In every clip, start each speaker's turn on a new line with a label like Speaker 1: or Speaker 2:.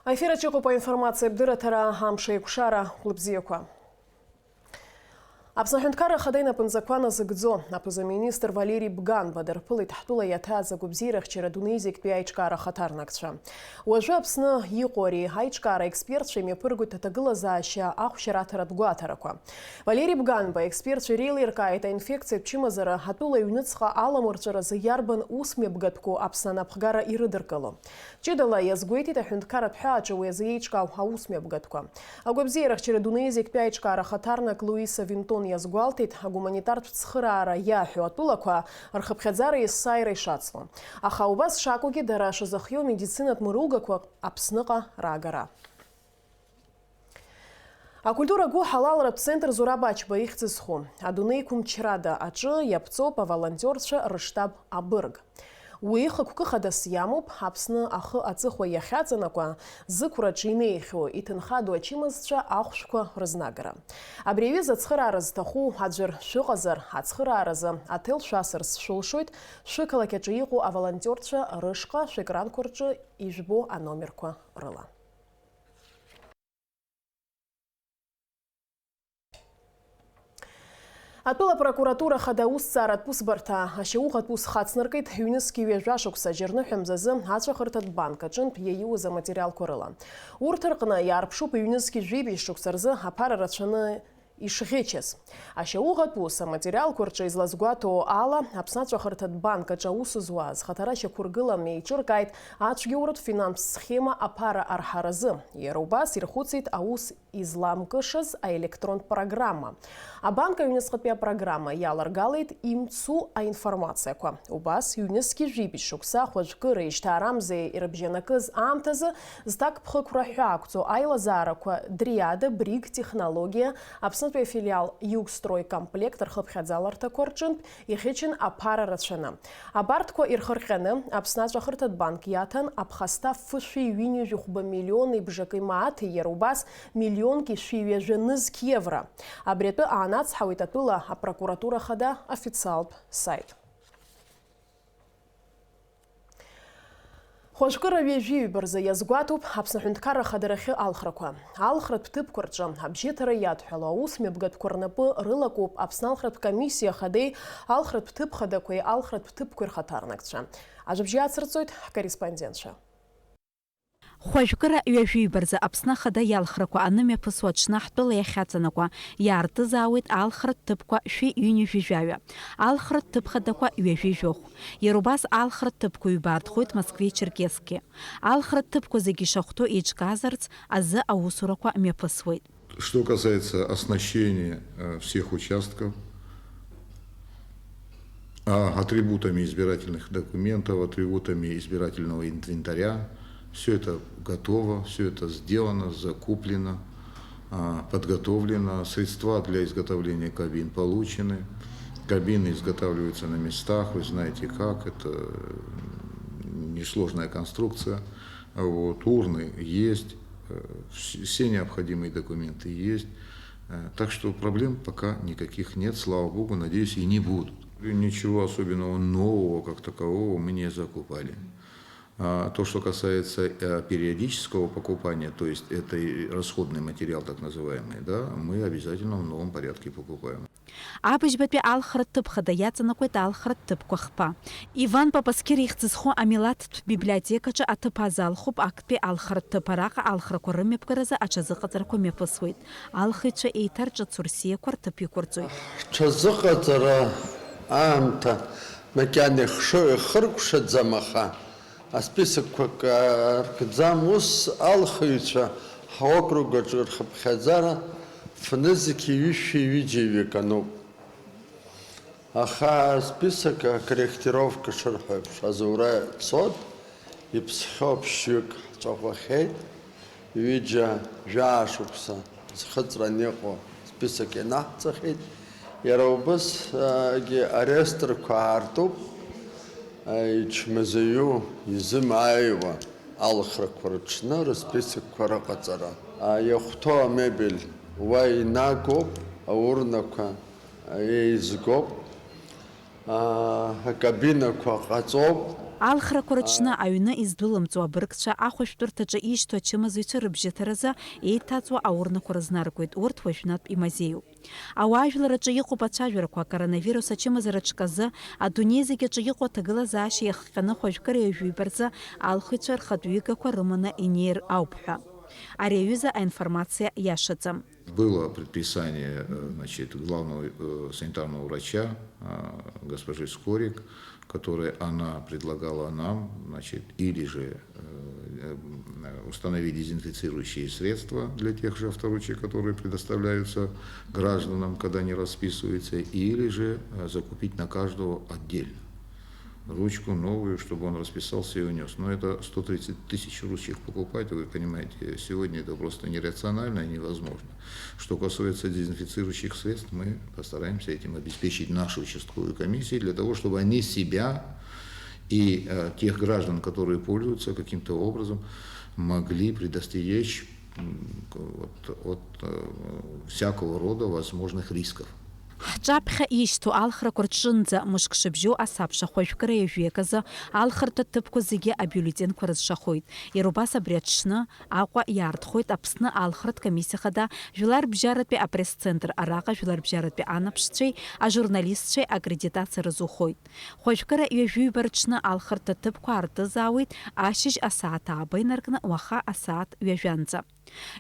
Speaker 1: Афера чекупа информация бдыратара амшей кушара лыбзиеква. Апснаҳәынҭқарра Ахада инапынҵақәа назыгӡо апыза-министр Валерий Бган бадырԥылеит ҳтәыла иаҭааз агәабзиарахьчара адунеи зегьтәи аиҿкаара ахаҭарнакцәа. Уажәы Аԥсны иҟоу ари аиҿкаара экспертцәа имҩаԥыргоит аҭагылазаашьа ахәшьараҭаратә гәаҭарақәа. Валерий Бганба аекспертцәа иреилиркааит аинфекциатә чымазара ҳтәыла аҩныҵҟа аламырҵәаразы иарбан ус мҩаԥгатәқәоу Аԥсны анапхгара ирыдыркыло. Ҷыдала иазгәеиҭеит аҳәынҭқарратә ҳәааҿы уи азы еиҿкаау аус мҩаԥгатәқәа. Агәабзиарахьчара адунеи зегьтәи аиҿкаара ахаҭарнак Луиса Винтон иазгәалҭеит агуманитартә цхыраара иааҳәо атәылақәа рхыԥхьаӡара есааира ишацло. Аха убас шакәугьы дара шазыхиоу медицинатә мырылгақәа Аԥсныҟа раагара. Акультура гәы ҳалалратә центр Зураб Ачба ихьӡ зху адунеи қәымчрада аҿы иаԥҵоуп аволонтерцәа рыштаб абырг. Уи хықәкы-хадас иамоуп Аԥсны ахы аҵыхәа иахьаҵанакуа зықәраҿы инеихьоу иҭынхаду ачымазцәа ахәшәқәа рызнагара. Абри аҩыза ацхыраара зҭаху аӡәыр шәыҟазар, ацхырааразы аҭел шәасырц шәылшоит шәықалақь аҿы иҟоу аволонтерцәа рышҟа шәекранқәа рҿы ижәбо аномерқәа рыла. Атәыла прокуратура Ахада аусҭҵааратә усбарҭа ашьауӷатә ус хацныркит ҩнызқьи ҩажәа шықәса џьарныҳәамзазы ацәаӷырҭатә банк аҿынтә иаиуаз аматериалқәа рыла. Урҭ рҟны иаарԥшуп ҩнызқьи жәибаҩ шықәса рзы аԥара рацәаны ишӷьычыз. Ашьауӷатә ус аматериалқәа рҿы излазгәаҭоу ала Аԥсны ацәаӷырҭатә банк аҿы аус зуаз хаҭара шьақәыргылан еиҿыркааит ацәгьоуратә финанстә схема аԥара арҳаразы. Иара убас ирхәыцит аус изламкышаз аелектронтә программа. Абанк аҩнуҵҟатәи апрограмма иаларгалеит имцу аинформациақәа. Убас ҩнызқьи жәибаҩ шықәса хәажәкыра ишьҭаарамзи ирыбжьанакыз аамҭазы зҭак ԥхықәра ҳәаақәҵо аилазаарақәа Дриада Бриг технологиа Аԥснытәи афилиал Югстрой комплект рхыԥхьаӡаларҭақәа рҿынтә иӷьычын аԥара рацәаны. Абарҭқәа ирхырҟьаны Аԥсны ацәаӷырҭатә банк иаҭан аԥхасҭа фы-шәи-ҩынҩажәихәба миллион ибжакы мааҭи иара убас миллионки шәи-ҩажәанызқь евро. Абри атәы аанацҳауеит атәыла апрокуратура Ахада официалтә сайт. Хәажәкыра ҩажәиҩба рзы иазгәаҭоуп Аԥсны аҳәынҭқарра Ахадарахьы алхрақәа. Алхратә ҭыԥқәа рҿы абжьыҭара иадҳәало аус мҩаԥгатәқәа рнапы рылакуп Аԥсны алхратә комиссиа Ахадеи алхратә ҭыԥ хадақәеи алхратә ҭыԥқәеи рхаҭарнакцәа. Ажәабжьы ацырҵоит ҳкорреспондентцәа.
Speaker 2: Хәажәкыра ҩажәиҩба рзы Аԥсны Ахада иалхрақәа анымҩаԥысуа аҽны ҳтәыла иахьаҵанакуа иаартызаауеит алхратә ҭыԥқәа шәи-ҩынҩажәижәаҩа, алхратә ҭыԥ хадақәа ҩажәижәохә. Иара убас алхратә ҭыԥқәа ҩбаарҭхоит Москвеи Черкесски. Алхратә ҭыԥқәа зегьы ишахәҭоу еиҿказарц азы аусурақәа мҩаԥысуеит.
Speaker 3: Что касается оснащения всех участков атрибутами избирательных документов, атрибутами избирательного инвентаря, все это готово, все это сделано, закуплено, подготовлено. Средства для изготовления кабин получены. Кабины изготавливаются на местах, вы знаете как, это несложная конструкция. Вот, урны есть, все необходимые документы есть. Так что проблем пока никаких нет, слава богу, надеюсь, и не будут. Ничего особенного нового, как такового, мы не закупали. То, что касается периодического покупания, то есть это расходный материал, так называемый, да, мы обязательно в новом порядке покупаем.
Speaker 2: Абыжьбатәи алхратә ҭыԥ хада иаҵанакуеит алхратә ҭыԥқәа хԥа. Иван Папаскер ихьӡ зху амилаҭтә библиотекаҿы аҭыԥ азалхуп актәи алхратә ҭыԥ. Араҟа алхрақәа рымҩаԥгаразы аҽазыҟаҵарақәа мҩаԥысуеит. Алхыҩцәа еиҭарҿыцу рсиақәа рҭыԥ иқәырҵоит.
Speaker 4: Ҽазыҟаҵара аамҭа макьана ихыркәшаӡам, аха асписаққәак ркӡам. Ус алхыҩцәа ҳокругаҿы рхыԥхьаӡара фнызқьи ҩышәи-ҩыџьа кануп. Аха асписак акорректировка шырҳәо еиԥш азура цот, иԥсхьоу ԥшьҩык ҳҵәаӷәахьеит, ҩыџьа жәаа-шықәса зхыҵран иҟоу списак ианаҳҵахьеит. Иара убасгьы арестрқәа аартуп, ичмазаҩу изымааиуа алхрақәа рыҽны рысписакқәа рыҟаҵара. Иахәҭоу амебель уа инагоуп, аурнақәа еизгоуп, акабинақәа ҟаҵоуп,
Speaker 2: Алхрақәа рыҽны аҩны издәылымҵуа абыргцәа ахәышәтәырҭаҿы ишьҭоу ачымазаҩцәа рыбжьыҭаразы еиҭаҵуа аурнақәа рызнаркуеит. Урҭ уажәнатә имазеиуп. Ауаажәлараҿы иҟоуп ацәажәарақәа акоронавирус ачымазараҿы азы адунеи зегьы аҿы иҟоу аҭагылазаашьа иахҟьаны хәажәкыр ҩажәибарӡа алхыцәа рхатә ҩыгақәа рыманы инеир ауп ҳәа. Ари аҩыза аинформациа иашаӡам.
Speaker 3: Было предписание, значит, главного санитарного врача госпожи Скорик, которое она предлагала нам, значит, или же установить дезинфицирующие средства для тех же авторучек, которые предоставляются гражданам, когда они расписываются, или же закупить на каждого отдельно ручку новую, чтобы он расписался и унес. Но это 130 тысяч ручек покупать, вы понимаете, сегодня это просто нерационально и невозможно. Что касается дезинфицирующих средств, мы постараемся этим обеспечить нашу участковую комиссию, для того, чтобы они себя и тех граждан, которые пользуются каким-то образом, могли предостеречь от всякого рода возможных рисков.
Speaker 2: Ҳҿаԥхьа ишьҭоу алхрақәа рҿынӡа мышк шыбжьоу асабша хәажәкыра ҩажәиаказы алхырҭа ҭыԥқәа зегьы абиулетенқәа рызшахоит. Иара убас абри аҽны Аҟәа иаартхоит Аԥсны алхратә комиссиа хада, жәларбжьаратәи апресс-центр, араҟа жәларбжьаратәи анаԥшцәеи ажурналистцәеи акредитациа рызухоит. Хәажәкыра ҩажәиба рҽны алхырҭа ҭыԥқәа аартызаауеит ашьыжь асааҭ ааба инаркны уаха асааҭ ҩажәанӡа.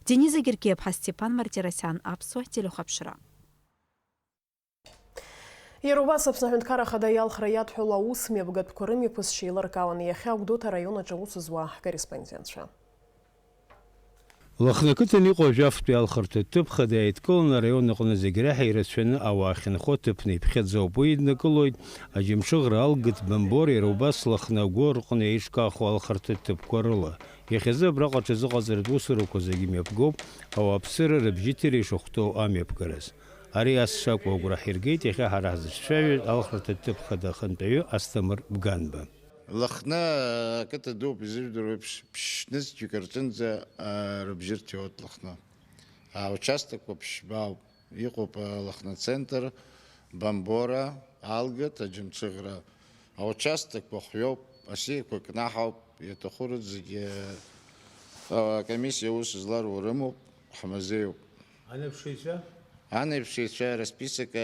Speaker 2: Дениза Геркиев-ҳа, Степан Мартиросиан, Аԥсуа телехәаԥшра.
Speaker 1: Иара убас Аԥсны Аҳәынҭқарра Ахада иалхра иадҳәало аус мҩаԥгатәқәа рымҩаԥысшьа еилыркаауан иахьа Гәдоуҭа араионаҿы аус зуа ҳкорреспондентцәа.
Speaker 5: Лыхны ақыҭан иҟоу ажәафтәи алхырҭа ҭыԥ хада иааидкыланы араион аҟны зегьы раҳа ирацәаны ауаа ахьынхо ҭыԥны иԥхьаӡоуп. Уи иднакылоит аџьымшыӷра Алгыт, Бамбор, иара убас Лыхны агәы рҟны еиҿкаахо алхырҭа ҭыԥқәа рыла. Иахьазы абраҟа аҽазыҟаҵаратә усурақәа зегьы мҩаԥгоуп ауааԥсыра рыбжьыҭира ишахәҭоу амҩаԥгараз. Ари ас шакәу агәра ҳиргеит иахьа ҳара ҳзыҿцәажәоз алхырҭа ҭыԥ хада ахантәаҩы Асҭамыр Бганба.
Speaker 6: Лыхны ақыҭа дуп изыжәдыруа ԥшьнызқьҩык рҿынӡа рыбжьырҭ иоуит Лыхны. Аучасткқәа ԥшьбаауп. Иҟоуп Лыхны центр, Бамбора, Алгыт, аџьымцыӷра. Аучасткқәа хҩоуп, асиақәа кнаҳауп, иаҭаху рыҭ зегьы акомиссиа ус зларуа рымоуп, ҳмазеиуп.
Speaker 5: Анаԥшыҩцәа?
Speaker 6: Анаԥшыҩцәа расписак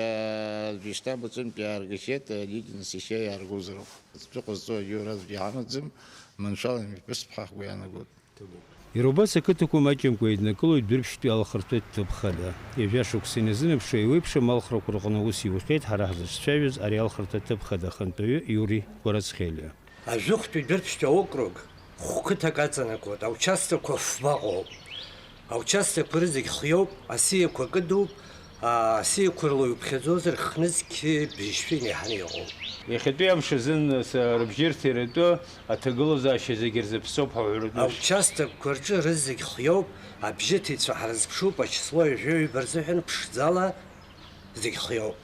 Speaker 6: штаб аҿынтә иааргахьеит, лидерс иахьа иааргозароуп. Ацәтәы ҟазҵо егьи разгьы ҳамаӡам, маншәала имҩаԥысып ҳгәы иаанагоит.
Speaker 5: Иара убас ақыҭақәа маҷымкәа еиднакылоит Дәырԥшьтәи алхырҭа ҭыԥ хада. Ҩажәа-шықәса иназынаԥшуа еиуеиԥшым алхрақәа рҟны ус иухьеит ҳара ҳзыҿцәажәоз ари алхырҭа ҭыԥ хада ахантәаҩы Иури Кәарацхелиа.
Speaker 7: Ажәыхәтәи Дәырԥшьтәи аокруг хәқыҭак аҵанакуеит, аучасткқәа фбаҟоуп. Аучасткқәа рызегьы хиоуп, асиақәа кыдуп, асиақәа рыла иуԥхьаӡозар хнызқьы бжьшәа инеиҳаны иҟоуп.
Speaker 5: Иахьатәи амш азын рыбжьырҭа иратәы аҭагылазаашьа зегьы рзыԥсоуп ҳауаҩытәыҩса.
Speaker 7: Аучасткқәа рҿы рызегьы хиоуп, абжьыҭицәа ҳрызԥшуп, ачисло ҩажәаҩба рзыҳәан ԥшӡала зегьы хиоуп.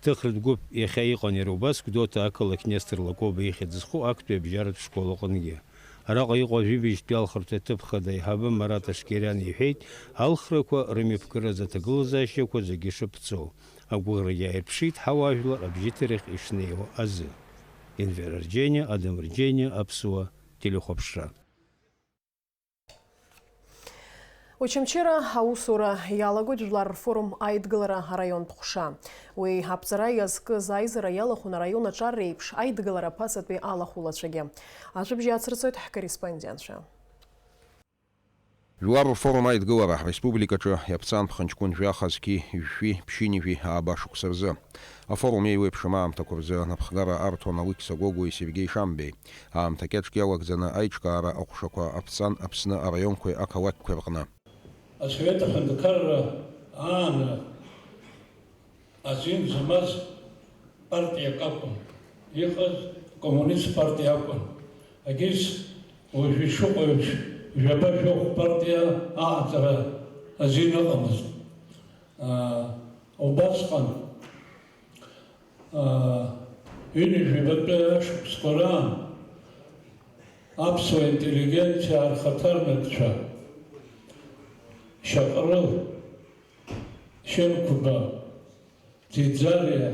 Speaker 5: Ҭыхратә гәыԥ иахьа иҟан иара убас Гәдоуҭа ақалақь Нестор Лакоба ихьӡ зху актәи абжьаратә школ аҟынгьы. Араҟа иҟоу ажәибаҩжьтәи алхырҭа ҭыԥ хада аиҳабы Марат Ашкериан иҳәеит, алхрақәа рымҩаԥгараз аҭагылазаашьақәа зегьы шыԥҵоу. Агәыӷра иааирԥшит ҳауаажәлар абжьыҭарахь ишнеиуа азы. Енвер Арџьениа, Адам Рџьениа, Аԥсуа телехәаԥшра.
Speaker 1: Очамчира аусура иалагоит Жәлар рфорум аидгылара араионтә ҟәша. Уи аԥҵара иазкыз аизара иалахәын араион аҿар реиԥш аидгылара ԥасатәи алахәылацәагьы. Ажәабжьы ацрыҵоит ҳкорреспондентцәа.
Speaker 8: Жәлар рфорум аидгылара ҳреспубликаҿы иаԥҵан ԥхынҷкәын жәахазқьи жәшәи ԥшьынижәи аабашықәса рзы. Афорум еиуеиԥшым аамҭақәа рзы анапхгара арҭон Алықьса Гогуи Сергеи Шамбеи. Аамҭа кьаҿк иалагӡаны аиҿкаара аҟәшақәа аԥҵан Аԥсны араионқәеи ақалақьқәеи рҟны.
Speaker 9: Асовет аҳәынҭқарра аана азин змаз партиак акәын, иҟаз коммунист партиа акәын. Агьыс уажә ишыҟоу еиԥш жәаба-жәохә партиа ааҵара азин ыҟамызт. Убасҟан ҩынҩажәибатәи ашықәсқәа раан аԥсуа интеллигенциа архаҭарнакцәа Шаҟрыл, Шьынқәба, Ӡиӡариа,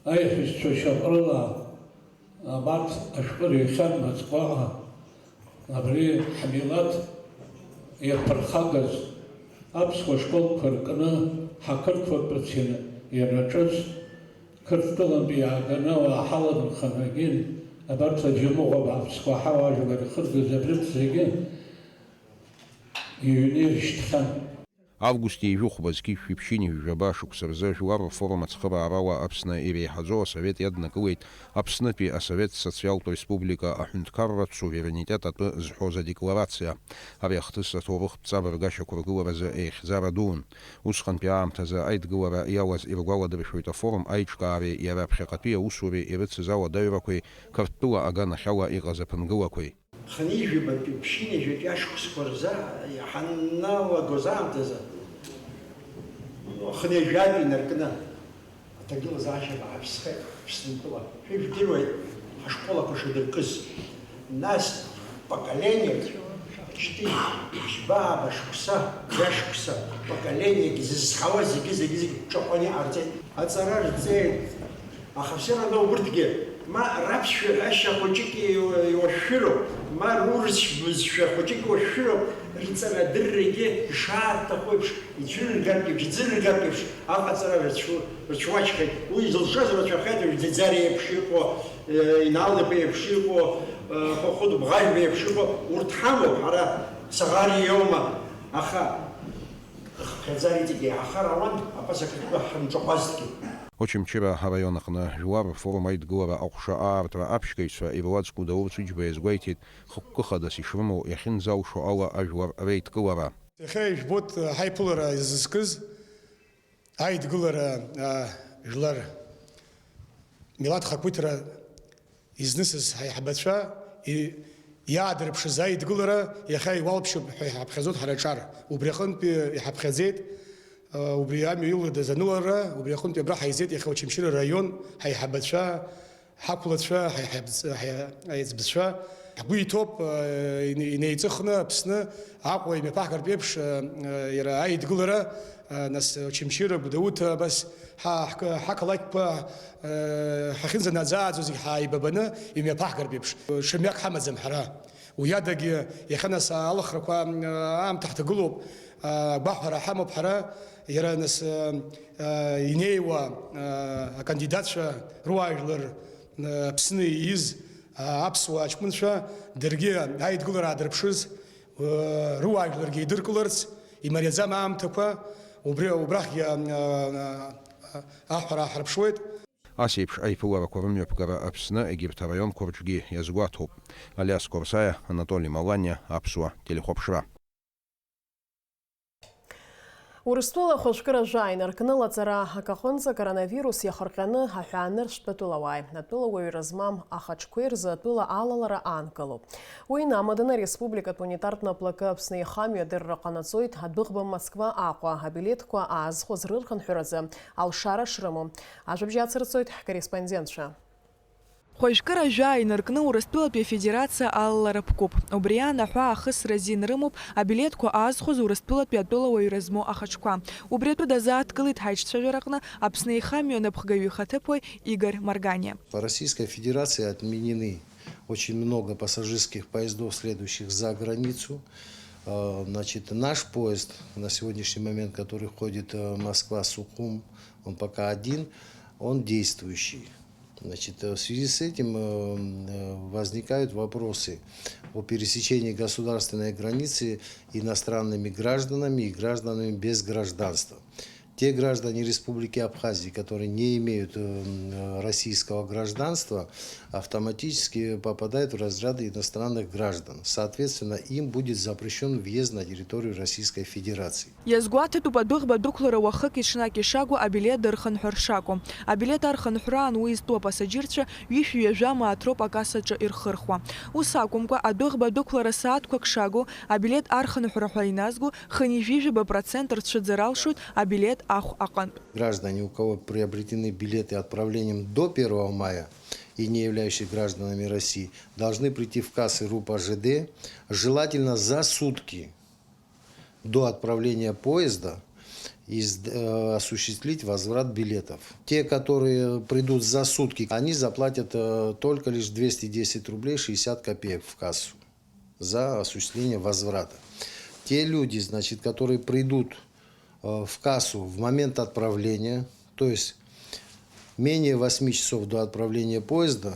Speaker 9: аиҳәшьцәа Шаҟрыла абарҭ ашәҟәы иахьан Москваҟа абри ҳмилаҭ иаԥырхагаз аԥсуа школқәа ркны ҳақырҭуатәыц ианаҿыз Қырҭтәылантәи иааганы ауаа ҳаладырханагьы абарҭ аџьамыӷәа бааԥсқәа ҳауаажәлар ихыргаз абрыҭ зегьы иҩны иршьҭхьан.
Speaker 8: Августи ижәыхәбазгьы шәиԥшьыни жәаба шықәса рзы жәлар рфорум ацхыраарала Аԥсны иреиҳаӡоу асовет иаднакылеит Аԥснытәи асовет социалтә республика аҳәынҭқарратә суверенитет атәы зҳәоз адекларациа. Ари ахҭыс аҭоурыхтә ҵабыргашьақәа ргыларазы еихьӡара дуун. Усҟантәи аамҭазы аидгылара иалаз иргәаладыршәоит афорум аиҿкаареи иара аԥхьаҟатәи аусуреи ирыцыз ауадаҩрақәеи Қырҭтәыла аганахьала иҟаз аԥынгылақәеи.
Speaker 10: Хнижәибатәи ԥшьынижәатәи ашықәсқәа рзы ҳанналагоз аамҭазы хнижәатәи инаркны аҭагылазаашьа бааԥсхеит Аԥснытәыла. Шәижәдыруеит ҳашколақәа шадыркыз. Нас поколениек шьҭи жәбаба шықәса, жәашықәса поколениек зызхауаз зегьы ҿаҟәаны иҟарҵеит. Аҵара рҵеит. Аха все равно урҭгьы ма раԥсшәа ҳәашьа хәыҷык иуашәшәыроуп, ма рурысшәа хәыҷык иуашәшәыроуп, рҵара дыррагьы ишаарҭаху еиԥш, ицәырыргартә еиԥш, иӡырыргартә еиԥш аҟаҵара рцәуачхеит. Уи зылшаз рацәахеит, Ӡеӡариа еиԥш иҟоу, Иналдыԥа еиԥш иҟоу, Хәыхәыт Бӷажәба еиԥш иҟоу, урҭ ҳамоуп, ҳара Саӷариа иоума, аха Ӡеӡариаҵәҟьа иаҳахар ауан, аԥасақырҭқәа ҳанҿаҟәазҭгьы.
Speaker 8: Очамчыра ҳараион аҟны жәлар рфорум аидгылара аҟәша аартра аԥшьгаҩцәа ируаӡәку Даур Цәыџьба иазгәеиҭеит хықәкы хадас ишрымоу иахьынӡалшо ала ажәлар реидкылара.
Speaker 11: Иахьа ижәбоит ҳаиԥылара изызкыз аидгылара жәлар милаҭ хақәиҭра изнысыз ҳаиҳабацәа иаадырԥшыз аидгылара иахьа иуалԥшьоуп ҳәа иҳаԥхьаӡоит ҳара аҿар. Убри аҟынтәи иҳаԥхьаӡеит. Убри амҩа илудаз анылара, убри аҟынтәи абра ҳаизеит иахьа Очамчыра раион ҳаиҳабацәа, ҳақәлацәа, ҳаиҵбцәа. Ҳгәы иҭоуп инеиҵыхны Аԥсны Аҟәа имҩаԥаҳгартә еиԥш иара аидгылара, нас Очамчыра, Гәдоуҭа, абас ҳақалақьқәа ҳахьынӡанаӡааӡо зегьы ҳааибабаны имҩаԥаҳгартә еиԥш. Шымҩак ҳамаӡам ҳара. Уи адагьы иахьа нас алахрақәа аамҭа ҳҭагылоуп. Гәаҳәара ҳамоуп ҳара, иара нас инеиуа акандидатцәа руаажәлар Аԥсны ииз аԥсуа ачкәынцәа даргьы аидгылара аадырԥшыз руаажәларгьы идыркыларц имариаӡам аамҭақәа убрахгьы аҳәара ҳарԥшуеит.
Speaker 8: Ас еиԥш аиԥыларақәа рымҩаԥгара Аԥсны егьырҭ араионқәа рҿгьы иазгәаҭоуп. Алиас Корсаиа, Анатолий Маланиа, Аԥсуа телехәаԥшра.
Speaker 1: Урыстәыла хәажәкыра ажәа инаркны лаҵара акаҟынӡа коронавирус иахырҟьаны аҳәааны рыштәатәылауааи. Атәылауаҩра змам ахаҿқәеи рзы атәыла алалара аанкылоуп. Уи инамаданы Республикатә унитартә наплакы Аԥсны ихамҩадырра ҟанаҵоит адәыӷба Москва Аҟәа абилеҭқәа аазхәаз рырхынҳәыразы алшара шрымоу. Ажәабжьы ацырҵоит ҳкорреспондентцәа.
Speaker 12: Хәажәкыра ажәа инаркны Урыстәылатәи афедерациа алалара ԥкуп. Убри анаҳәа ахысра азин рымоуп абилеҭқәа аазхәаз Урыстәылатәи атәылауаҩра змоу ахаҿқәа. Убри атәы дазааҭгылеит ҳаиҿцәажәараҟны Аԥсны ихамҩа напхгаҩы ихаҭыԥуаҩ Игорь Марганиа.
Speaker 13: По Российской Федерации отменены очень много пассажирских поездов, следующих за границу. Значит, наш поезд на сегодняшний момент, который ходит Москва-Сухум, он пока один, он действующий. Значит, в связи с этим возникают вопросы о пересечении государственной границы иностранными гражданами и гражданами без гражданства. Те граждане Республики Абхазии, которые не имеют российского гражданства, автоматически попадают в разряд иностранных граждан. Соответственно, им будет запрещен въезд на территорию Российской Федерации.
Speaker 12: Иазгәаҭатәуп адәыӷба дәықәлара уахык иҽнак ишагәо абилет дырхынҳәыр шакәу. Абилет архынҳәраан уи изтәу апассаџьырцәа ҩышәҩажәа маатроуп акассаҿы ирхырхуа. Ус акәымкәа адәыӷба дәықәлара сааҭқәак шагу абилет архынҳәра ҳәа иназгу %% рцәыӡыр алшоит абилет ахә аҟынтә.
Speaker 13: Граждане, у кого приобретены билеты отправлением до 1 мая и не являющие гражданами России, должны прийти в кассы РУП АЖД, желательно за сутки до отправления поезда, осуществить возврат билетов. Те, которые придут за сутки, они заплатят только лишь 210 рублей 60 копеек в кассу за осуществление возврата. Те люди, значит, которые придут в кассу в момент отправления, то есть менее 8 часов до отправления поезда,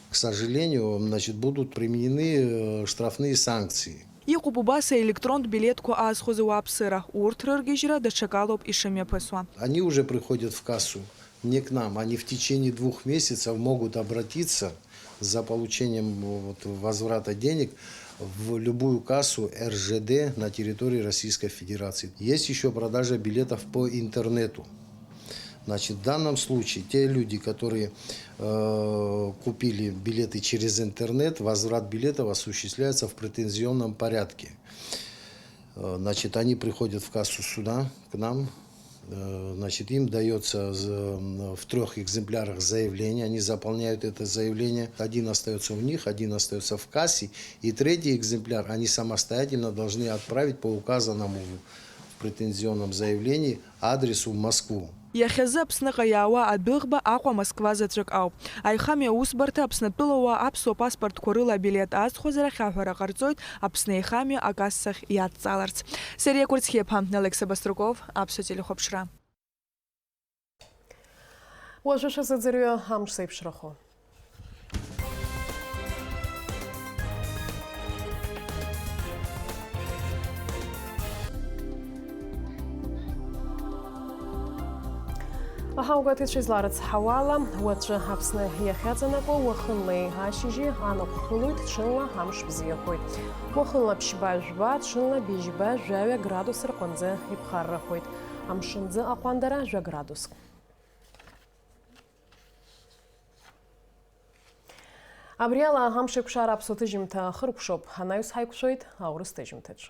Speaker 13: к сожалению, значит, будут применены штрафные санкции.
Speaker 12: Иҟоуп убас аелектронтә билеткқәа аазхәоз ауааԥсыра, урҭ рыргьежьра даҽакалоуп ишымҩаԥысуа.
Speaker 13: Они уже приходят в кассу, не к нам. Они в течение 2 месяцев могут обратиться за получением возврата денег в любую кассу РЖД на территории Российской Федерации. Есть еще продажа билетов по интернету. Значит, в данном случае те люди, которые купили билеты через интернет, возврат билетов осуществляется в претензионном порядке. Значит, они приходят в кассу сюда, к нам. Значит, им дается в 3 экземплярах заявление, они заполняют это заявление. Один остается у них, один остается в кассе, и 3-й экземпляр они самостоятельно должны отправить по указанному в претензионном заявлении адресу в Москву.
Speaker 12: Иахьазы Аԥсныҟа иаауа адәыӷба Аҟәа Москва заҵәык ауп. Аихамҩа аусбарҭа Аԥснытәыла ауаа аԥсуа паспортқәа рыла абилет аазхәозар ахьаҳәара ҟарҵоит Аԥсны аихамҩа акассахь иадҵаларц. Серия Курцхиԥа, Алекса Баструков, Аԥсуа телехәаԥшра.
Speaker 1: Уажәы шәазыӡырҩы амш зеиԥшрахо. Аҳаугат ицәизларыц ҳауала, уаҵәы Аԥсны иахьаҵанакуа уахынлеи ашьыжьи анаҟәхылоит, ҽынла амш бзиахоит. Уахынла ԥшьба-жәба, ҽынла бижьба-жәаҩа градус рҟынӡа иԥхаррахоит. Амшынӡы аҟәандара 1 градус. Абри ала амш еиқәшара аԥсуа ҭыжьымҭа хыркәшоуп, анаҩс ҳаиқәшәоит аурыс ҭыжьымҭаҿ.